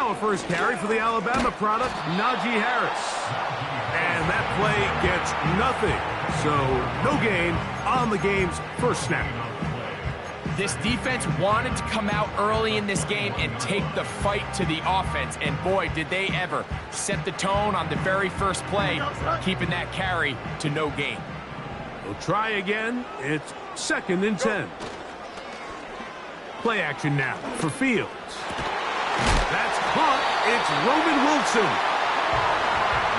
Now a first carry for the Alabama product, Najee Harris. And that play gets nothing. So no gain on the game's first snap. This defense wanted to come out early in this game and take the fight to the offense. And boy, did they ever set the tone on the very first play, keeping that carry to no gain. We'll try again. It's 2nd and 10. Play action now for Fields. That's caught. It's Roman Wilson.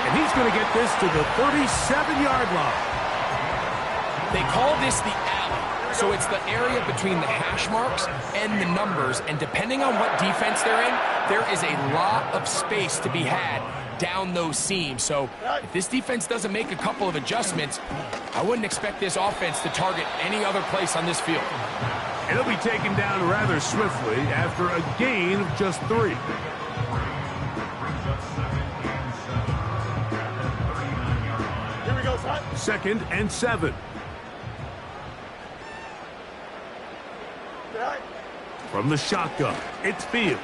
And he's going to get this to the 37-yard line. They call this the alley. So it's the area between the hash marks and the numbers. And depending on what defense they're in, there is a lot of space to be had down those seams. So if this defense doesn't make a couple of adjustments, I wouldn't expect this offense to target any other place on this field. And he'll be taken down rather swiftly after a gain of just 3. Here we go, son. 2nd and 7. From the shotgun, it's Fields.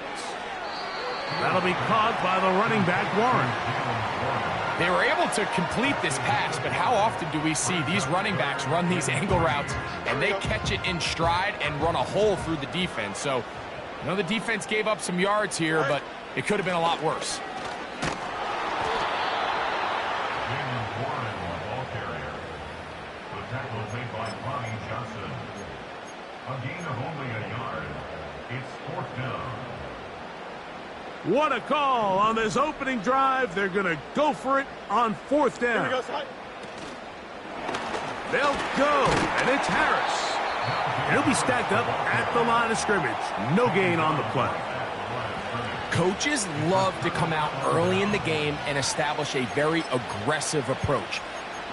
That'll be caught by the running back, Warren. They were able to complete this pass, but how often do we see these running backs run these angle routes and they catch it in stride and run a hole through the defense? So, I know the defense gave up some yards here, but it could have been a lot worse. What a call on this opening drive. They're going to go for it on 4th down. Here we go, son. They'll go, and it's Harris. And he'll be stacked up at the line of scrimmage. No gain on the play. Coaches love to come out early in the game and establish a very aggressive approach.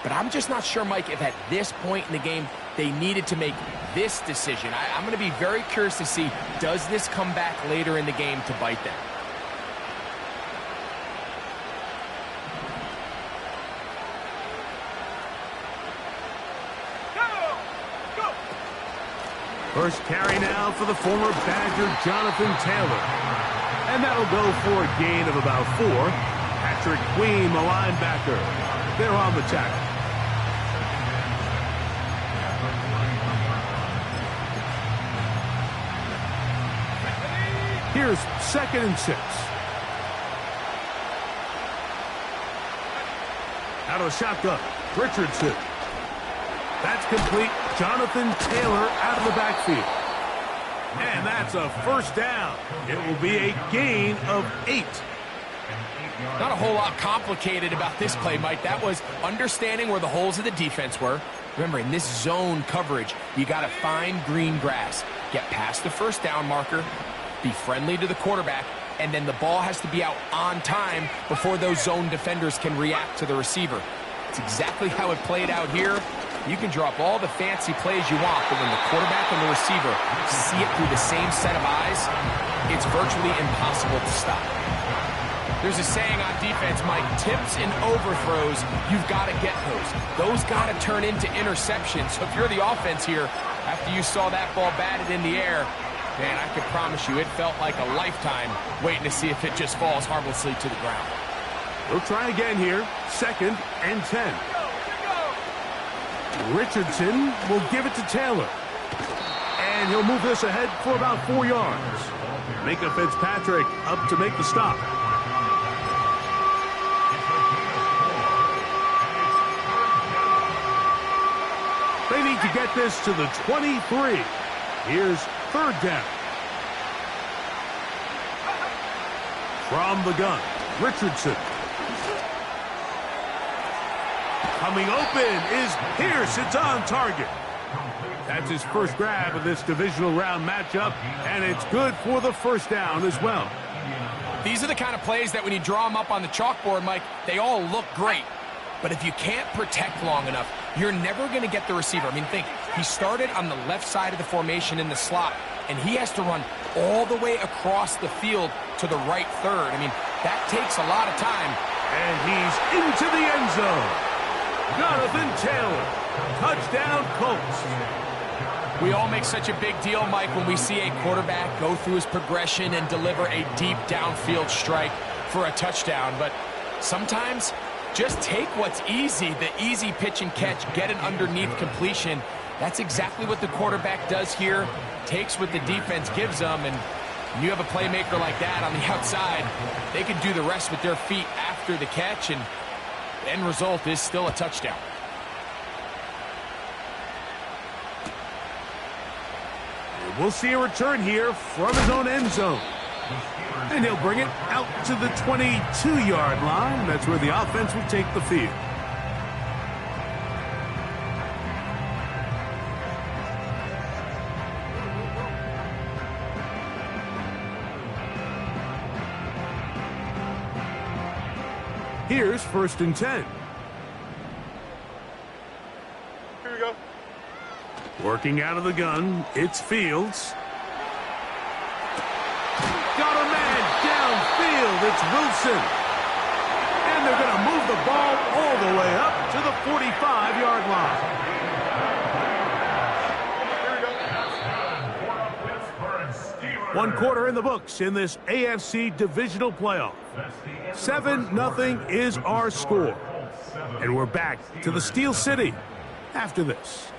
But I'm just not sure, Mike, if at this point in the game they needed to make this decision. I'm going to be very curious to see, does this come back later in the game to bite them? First carry now for the former Badger, Jonathan Taylor. And that'll go for a gain of about 4. Patrick Queen, the linebacker. They're on the tackle. Here's 2nd and 6. Out of the shotgun, Richardson. That's complete. Jonathan Taylor out of the backfield. And that's a first down. It will be a gain of 8. Not a whole lot complicated about this play, Mike. That was understanding where the holes of the defense were. Remember, in this zone coverage, you got to find green grass. Get past the first down marker, be friendly to the quarterback, and then the ball has to be out on time before those zone defenders can react to the receiver. It's exactly how it played out here. You can drop all the fancy plays you want, but when the quarterback and the receiver see it through the same set of eyes, it's virtually impossible to stop. There's a saying on defense, Mike, tips and overthrows, you've got to get those. Those got to turn into interceptions. So if you're the offense here, after you saw that ball batted in the air, man, I could promise you it felt like a lifetime waiting to see if it just falls harmlessly to the ground. We'll try again here. 2nd and 10. Richardson will give it to Taylor. And he'll move this ahead for about 4 yards. Micah Fitzpatrick up to make the stop. They need to get this to the 23. Here's 3rd down. From the gun, Richardson. Coming open is Pierce. It's on target. That's his first grab of this divisional round matchup, and it's good for the first down as well. These are the kind of plays that when you draw them up on the chalkboard, Mike, they all look great. But if you can't protect long enough, you're never going to get the receiver. I mean, think, he started on the left side of the formation in the slot, and he has to run all the way across the field to the right third. I mean, that takes a lot of time. And he's into the end zone. Jonathan Taylor, touchdown Colts. We all make such a big deal, Mike, when we see a quarterback go through his progression and deliver a deep downfield strike for a touchdown. But sometimes, just take what's easy, the easy pitch and catch, get an underneath completion. That's exactly what the quarterback does here. Takes what the defense gives them, and when you have a playmaker like that on the outside, they can do the rest with their feet after the catch, and the end result is still a touchdown. We'll see a return here from his own end zone. And he'll bring it out to the 22-yard line. That's where the offense will take the field. Here's 1st and 10. Here we go. Working out of the gun, it's Fields. Got a man downfield, it's Wilson. And they're going to move the ball all the way up to the 45-yard line. Here we go. 1 quarter in the books in this AFC divisional playoff. 7-0 is our score. And we're back to the Steel City after this.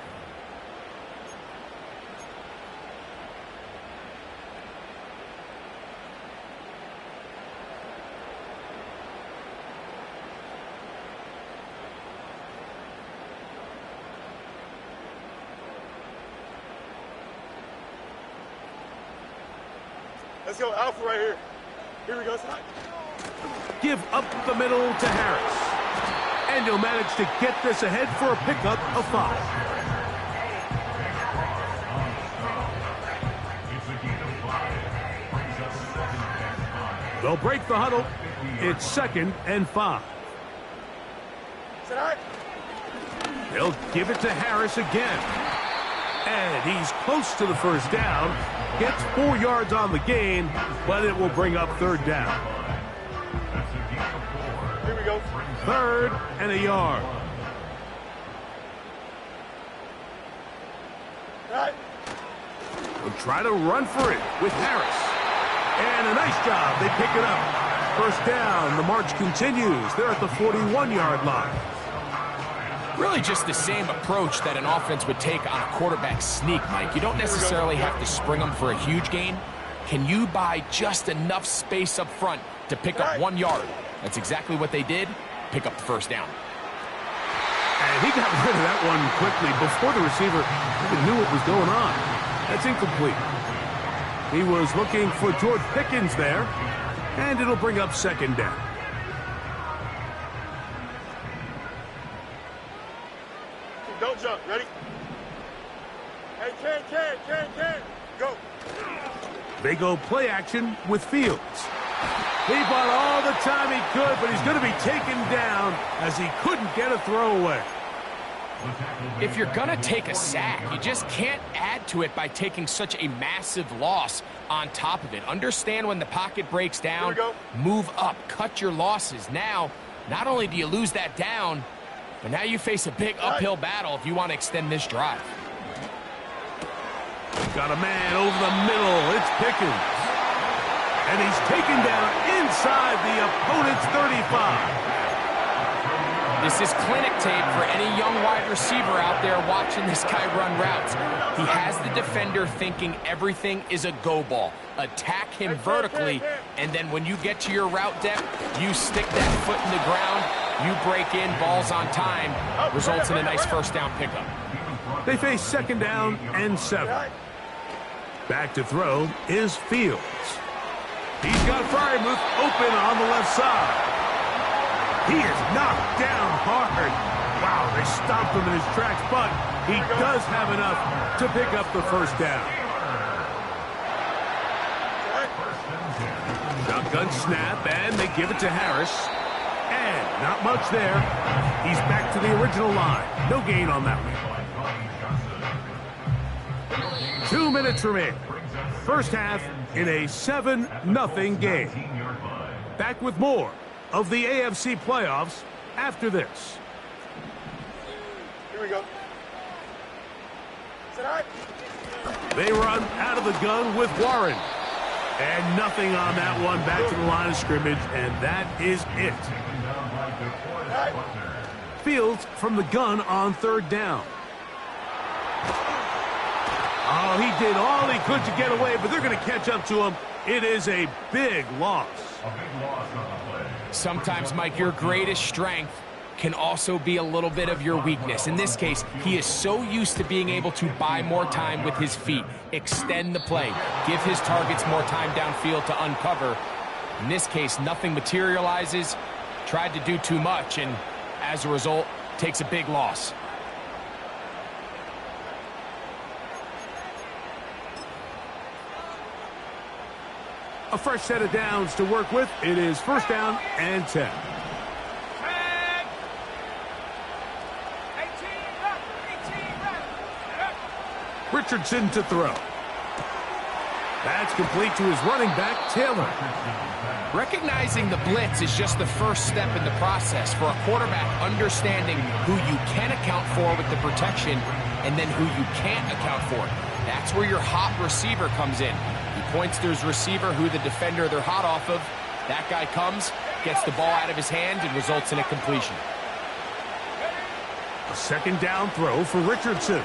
Let's go, Alpha right here. Here we go, son. Give up the middle to Harris. And he'll manage to get this ahead for a pickup of 5. They'll break the huddle. It's 2nd and 5. They'll give it to Harris again. And he's close to the 1st down. Gets 4 yards on the gain, but it will bring up 3rd down. Here we go. 3rd and a yard. Right. They'll try to run for it with Harris. And a nice job. They pick it up. 1st down. The march continues. They're at the 41-yard line. Really just the same approach that an offense would take on a quarterback sneak, Mike. You don't necessarily have to spring them for a huge gain. Can you buy just enough space up front to pick up 1 yard? That's exactly what they did. Pick up the 1st down. And he got rid of that one quickly before the receiver even knew what was going on. That's incomplete. He was looking for George Pickens there, and it'll bring up 2nd down. Don't jump. Ready? Hey, can. Go. They go play action with Fields. He bought all the time he could, but he's going to be taken down as he couldn't get a throwaway. If you're going to take a sack, you just can't add to it by taking such a massive loss on top of it. Understand when the pocket breaks down, move up, cut your losses. Now, not only do you lose that down, but now you face a big uphill battle if you want to extend this drive. Got a man over the middle. It's Pickens. And he's taken down inside the opponent's 35. This is clinic tape for any young wide receiver out there watching this guy run routes. He has the defender thinking everything is a go ball. Attack him vertically, and then when you get to your route depth, you stick that foot in the ground, you break in, balls on time, results in a nice 1st down pickup. They face 2nd down and 7. Back to throw is Fields. He's got Fryermuth open on the left side. He is knocked down hard. Wow, they stopped him in his tracks, but he does have enough to pick up the 1st down. Shotgun snap, and they give it to Harris. And not much there. He's back to the original line. No gain on that one. 2 minutes remain. 1st half in a 7-0 game. Back with more of the AFC playoffs after this. Here we go. Tonight. They run out of the gun with Warren. And nothing on that one. Back to the line of scrimmage, and that is it. Fields from the gun on third down. Oh, he did all he could to get away, but they're going to catch up to him. It is a big loss. Sometimes, Mike, your greatest strength can also be a little bit of your weakness. In this case, he is so used to being able to buy more time with his feet, extend the play, give his targets more time downfield to uncover. In this case, nothing materializes, tried to do too much, and as a result, takes a big loss. A fresh set of downs to work with. It is first down and 10. Richardson to throw. That's complete to his running back, Taylor. Recognizing the blitz is just the first step in the process for a quarterback understanding who you can account for with the protection and then who you can't account for. That's where your hot receiver comes in. He points to his receiver, who the defender they're hot off of. That guy comes, gets the ball out of his hand, and results in a completion. A second down throw for Richardson.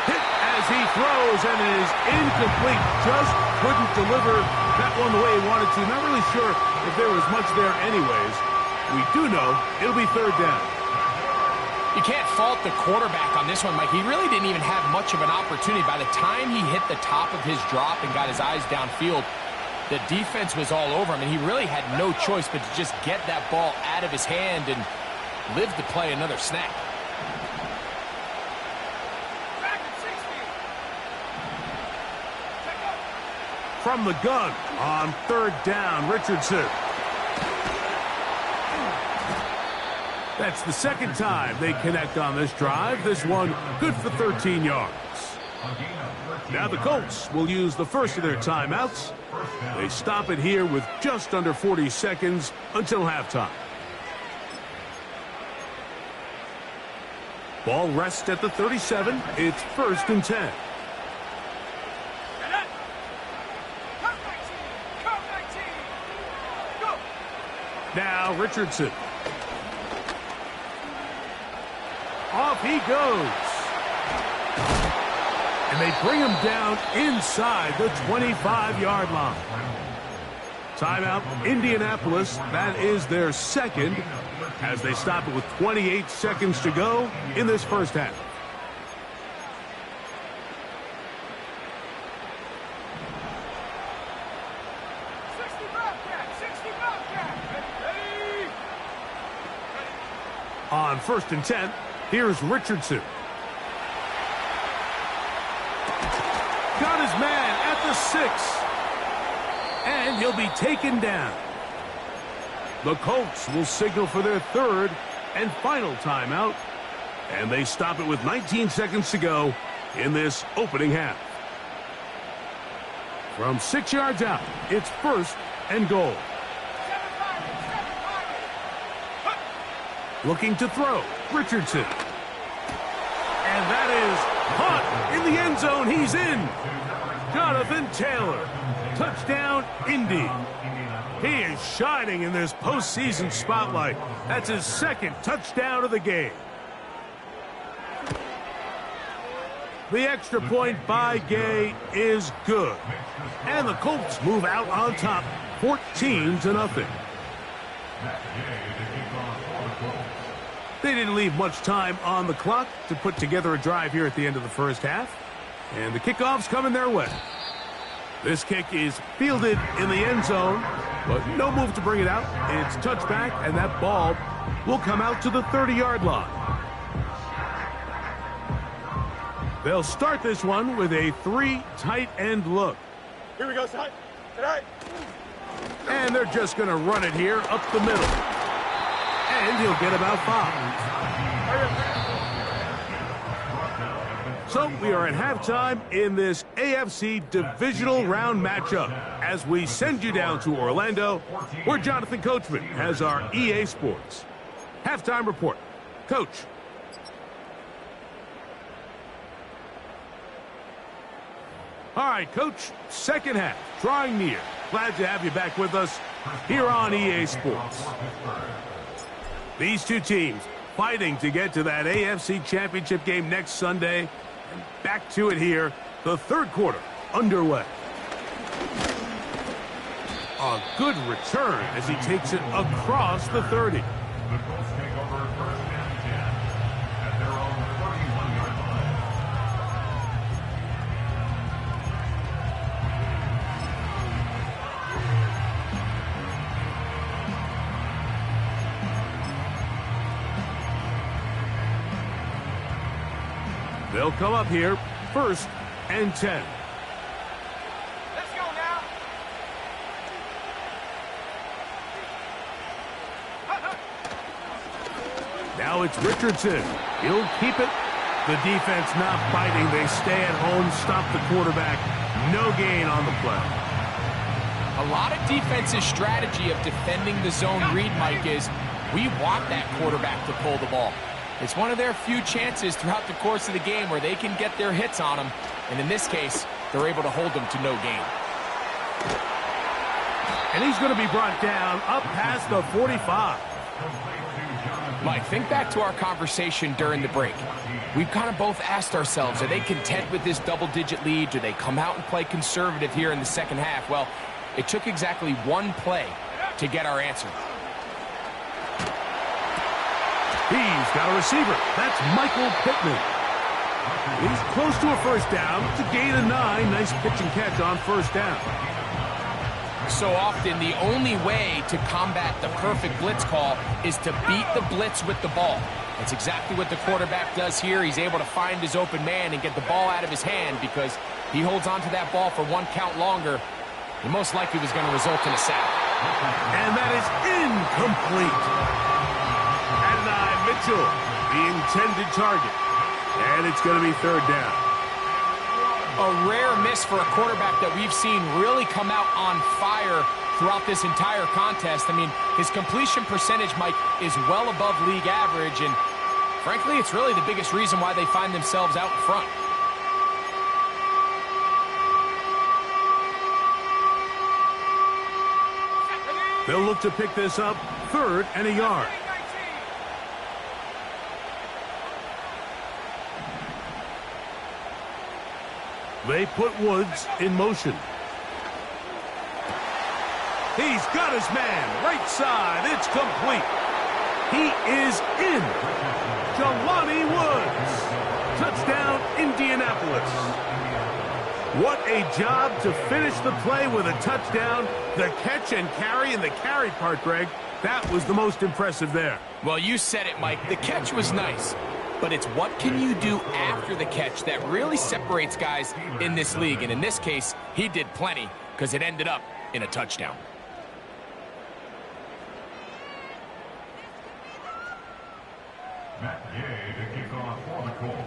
Hit as he throws, and it is incomplete. Just couldn't deliver that one the way he wanted to. Not really sure if there was much there anyways. We do know it'll be third down. You can't fault the quarterback on this one, Mike. He really didn't even have much of an opportunity. By the time he hit the top of his drop and got his eyes downfield, the defense was all over him, and he really had no choice but to just get that ball out of his hand and live to play another snap. From the gun on third down, Richardson. That's the second time they connect on this drive. This one good for 13 yards. Now the Colts will use the first of their timeouts. They stop it here with just under 40 seconds until halftime. Ball rests at the 37. It's first and 10. Now Richardson. Off he goes. And they bring him down inside the 25-yard line. Timeout, Indianapolis. That is their second as they stop it with 28 seconds to go in this first half. On first and 10, here's Richardson. Got his man at the 6. And he'll be taken down. The Colts will signal for their third and final timeout. And they stop it with 19 seconds to go in this opening half. From 6 yards out, it's first and goal. Looking to throw, Richardson. And that is caught in the end zone. He's in. Jonathan Taylor. Touchdown, Indy. He is shining in this postseason spotlight. That's his second touchdown of the game. The extra point by Gay is good. And the Colts move out on top, 14-0. They didn't leave much time on the clock to put together a drive here at the end of the first half. And the kickoff's coming their way. This kick is fielded in the end zone, but no move to bring it out. It's touchback, and that ball will come out to the 30-yard line. They'll start this one with a 3 tight end look. Here we go, side. Tonight. And they're just going to run it here up the middle. And he'll get about 5. So we are at halftime in this AFC divisional round matchup as we send you down to Orlando, where Jonathan Coachman has our EA Sports halftime report. Coach. All right, Coach, second half, drawing near. Glad to have you back with us here on EA Sports. These two teams fighting to get to that AFC Championship game next Sunday. And back to it here, the third quarter underway. A good return as he takes it across the 30. They'll come up here, 1st and 10. Let's go now. Now it's Richardson. He'll keep it. The defense not biting. They stay at home, stop the quarterback. No gain on the play. A lot of defense's strategy of defending the zone read, Mike, is we want that quarterback to pull the ball. It's one of their few chances throughout the course of the game where they can get their hits on them. And in this case, they're able to hold them to no gain. And he's going to be brought down up past the 45. Mike, think back to our conversation during the break. We've kind of both asked ourselves, are they content with this double-digit lead? Do they come out and play conservative here in the second half? Well, it took exactly one play to get our answer. He's got a receiver. That's Michael Pittman. He's close to a first down. It's a gain of 9. Nice pitch and catch on first down. So often, the only way to combat the perfect blitz call is to beat the blitz with the ball. That's exactly what the quarterback does here. He's able to find his open man and get the ball out of his hand because he holds onto that ball for one count longer. He most likely was going to result in a sack. And that is incomplete. Mitchell, the intended target. And it's going to be third down. A rare miss for a quarterback that we've seen really come out on fire throughout this entire contest. I mean, his completion percentage, Mike, is well above league average. And frankly, it's really the biggest reason why they find themselves out in front. They'll look to pick this up, 3rd and a yard. They put Woods in motion. He's got his man. Right side. It's complete. He is in. Jelani Woods. Touchdown, Indianapolis. What a job to finish the play with a touchdown. The catch and carry, and the carry part, Greg, that was the most impressive there. Well, you said it, Mike. The catch was nice. But it's what can you do after the catch that really separates guys in this league. And in this case, he did plenty because it ended up in a touchdown. Matt Gay to kick off for the Colts.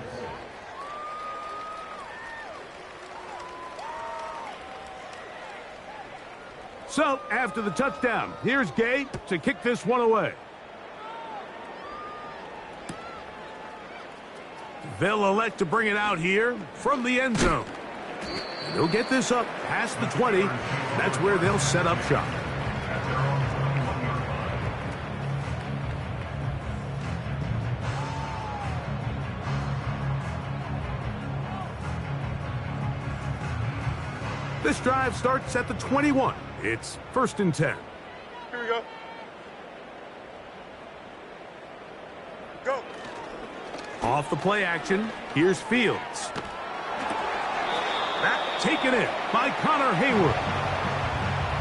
So, after the touchdown, here's Gay to kick this one away. They'll elect to bring it out here from the end zone. And they'll get this up past the 20. That's where they'll set up shop. This drive starts at the 21. It's 1st and 10. Here we go. Go. Off the play action, here's Fields. That taken in by Connor Hayward.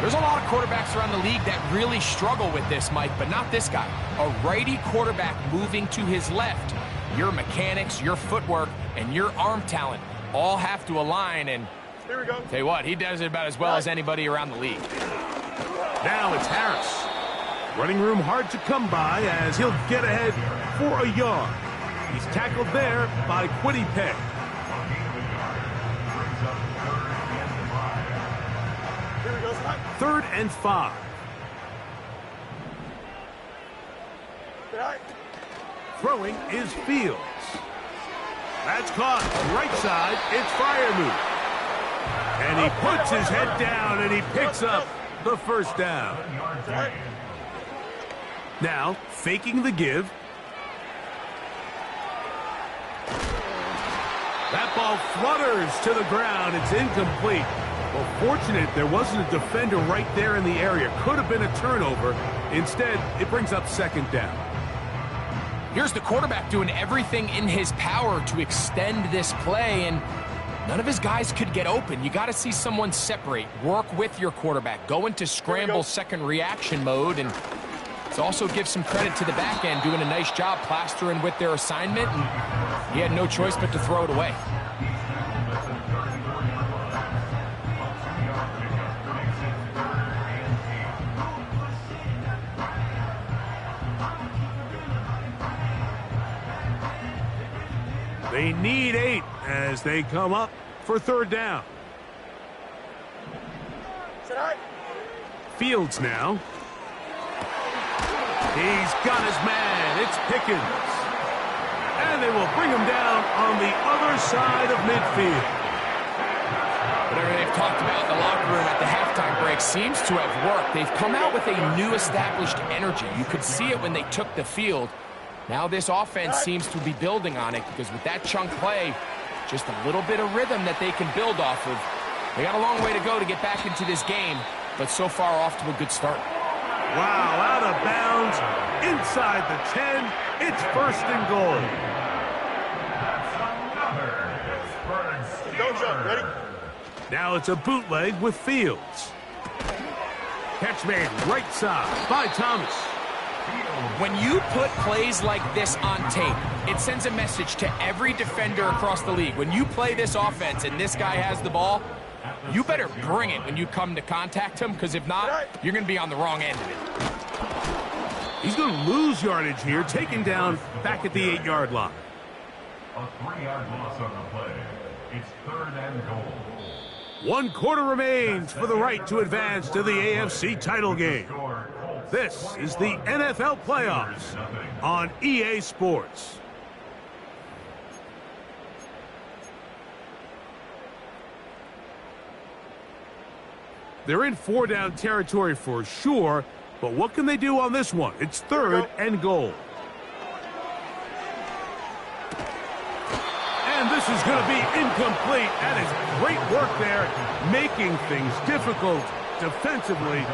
There's a lot of quarterbacks around the league that really struggle with this, Mike, but not this guy. A righty quarterback moving to his left. Your mechanics, your footwork, and your arm talent all have to align, and Here we go. tell you what, he does it about as well as anybody around the league. Now it's Harris. Running room hard to come by as he'll get ahead for a yard. He's tackled there by Quiddy Pay. Here we go, Scott. 3rd and 5. All right. Throwing is Fields. That's caught. Right side, it's Freiermuth. And he puts his head down and he picks up the first down. Now, faking the give. That ball flutters to the ground. It's incomplete. Well, fortunate there wasn't a defender right there in the area. Could have been a turnover. Instead, it brings up second down. Here's the quarterback doing everything in his power to extend this play, and none of his guys could get open. You got to see someone separate, work with your quarterback, go into scramble second reaction mode, and it also gives some credit to the back end doing a nice job plastering with their assignment, and he had no choice but to throw it away. They need 8 as they come up for third down. Fields now. He's got his man. It's Pickens. And they will bring him down on the other side of midfield. Whatever they've talked about in the locker room at the halftime break seems to have worked. They've come out with a new established energy. You could see it when they took the field. Now this offense seems to be building on it because with that chunk play, just a little bit of rhythm that they can build off of. They got a long way to go to get back into this game, but so far off to a good start. Wow, out of bounds, inside the 10, it's first and goal. Don't jump, ready? Now it's a bootleg with Fields. Catch made right side by Thomas. When you put plays like this on tape, it sends a message to every defender across the league. When you play this offense and this guy has the ball, you better bring it when you come to contact him, because if not, you're going to be on the wrong end of it. He's going to lose yardage here, taken down back at the 8-yard line. A 3-yard loss on the play. It's third and goal. 1 quarter remains for the right to advance to the AFC title game. This is the NFL playoffs on EA Sports. They're in 4-down territory for sure, but what can they do on this one? It's third and goal. And this is going to be incomplete. That is great work there, making things difficult defensively.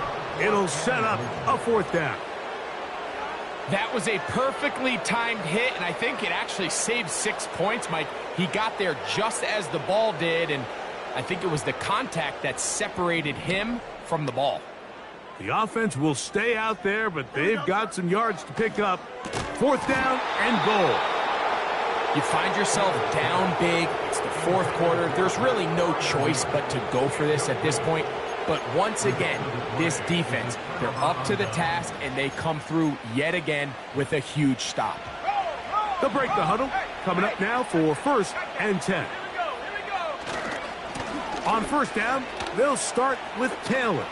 It'll set up a 4th down. That was a perfectly timed hit, and I think it actually saved 6 points, Mike. He got there just as the ball did, and I think it was the contact that separated him from the ball. The offense will stay out there, but they've got some yards to pick up. 4th down and goal. You find yourself down big. It's the 4th quarter. There's really no choice but to go for this at this point. But once again, this defense, they're up to the task, and they come through yet again with a huge stop. They'll break the huddle. Coming up now for 1st and 10. On 1st down, they'll start with Taylor.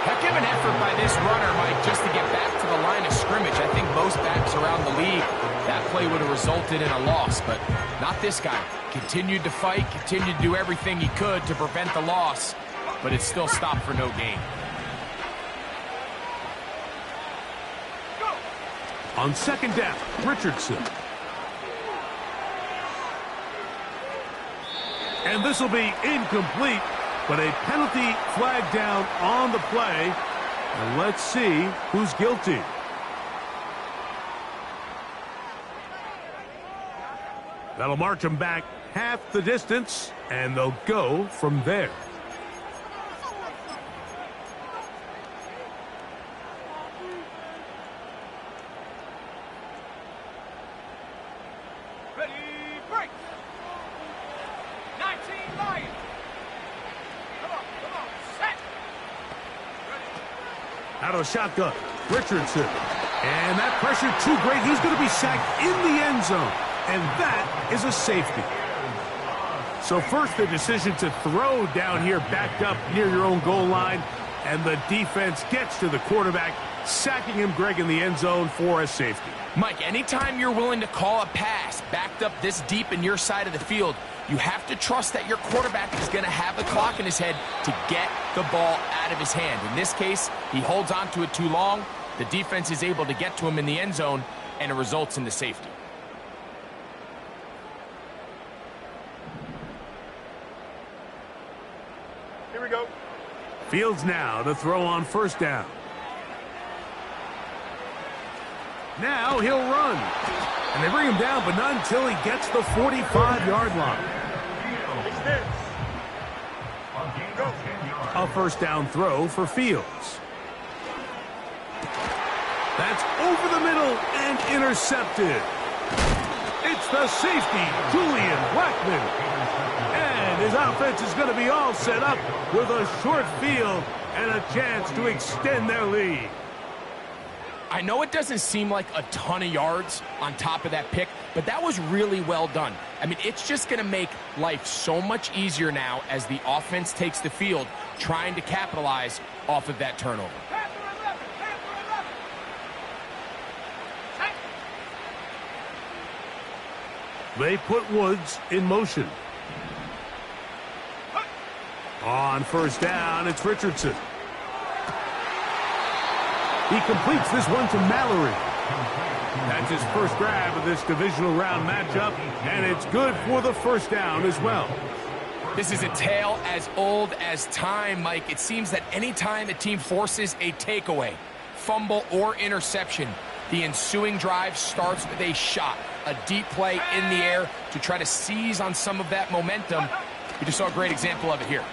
Heck of an effort by this runner, Mike, just to get back to the line of scrimmage. I think most backs around the league, that play would have resulted in a loss, but not this guy. Continued to fight, continued to do everything he could to prevent the loss, but it still stopped for no gain. On 2nd down, Richardson. And this will be incomplete, but a penalty flag down on the play. And let's see who's guilty. That'll march them back half the distance, and they'll go from there. Ready, break! 19 Lions! Come on, set! Out of the shotgun, Richardson. And that pressure too great. He's going to be sacked in the end zone. And that is a safety. So first, the decision to throw down here backed up near your own goal line. And the defense gets to the quarterback, sacking him, Greg, in the end zone for a safety. Mike, anytime you're willing to call a pass backed up this deep in your side of the field, you have to trust that your quarterback is going to have the clock in his head to get the ball out of his hand. In this case, he holds on to it too long. The defense is able to get to him in the end zone, and it results in the safety. Here we go. Fields now to throw on first down. Now he'll run. And they bring him down, but not until he gets the 45-yard line. A first down throw for Fields. That's over the middle and intercepted. It's the safety, Julian Blackmon. And his offense is going to be all set up with a short field and a chance to extend their lead. I know it doesn't seem like a ton of yards on top of that pick, but that was really well done. I mean, it's just going to make life so much easier now as the offense takes the field, trying to capitalize off of that turnover. They put Woods in motion. On first down, it's Richardson. He completes this one to Mallory. That's his first grab of this divisional round matchup, and it's good for the first down as well. This is a tale as old as time, Mike. It seems that any time a team forces a takeaway, fumble, or interception, the ensuing drive starts with a shot, a deep play in the air to try to seize on some of that momentum. We just saw a great example of it here.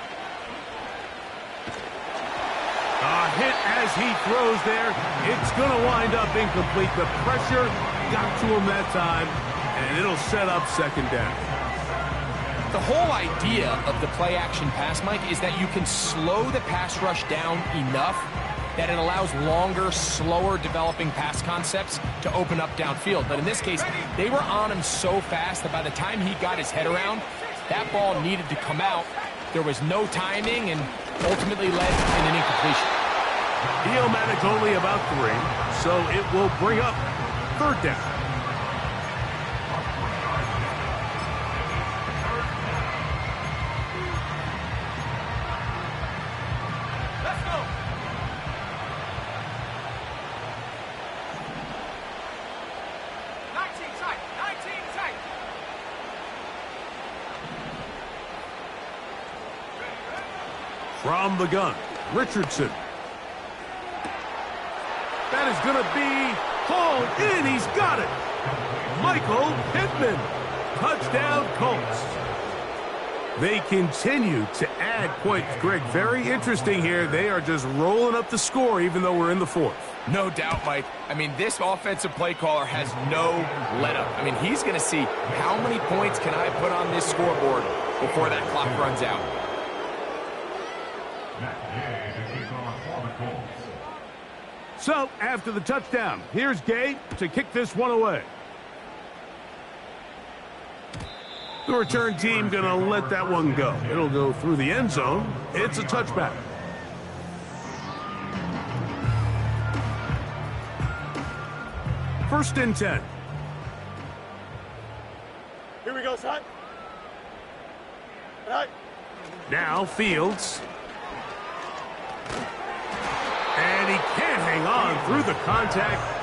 A hit as he throws there. It's going to wind up incomplete. The pressure got to him that time, and it'll set up second down. The whole idea of the play-action pass, Mike, is that you can slow the pass rush down enough that it allows longer, slower developing pass concepts to open up downfield. But in this case, they were on him so fast that by the time he got his head around, that ball needed to come out. There was no timing and ultimately led in an incompletion. He'll manage only about 3, so it will bring up third down. Let's go. From the gun, Richardson. That is going to be hauled in. He's got it. Michael Pittman. Touchdown, Colts. They continue to add points, Greg. Very interesting here. They are just rolling up the score even though we're in the fourth. No doubt, Mike. I mean, this offensive play caller has no let-up. I mean, he's going to see how many points can I put on this scoreboard before that clock runs out. So, after the touchdown, here's Gay to kick this one away. The return team going to let that one go. It'll go through the end zone. It's a touchback. First and 10. Here we go, son. All right. Now Fields. And he can't hang on through the contact.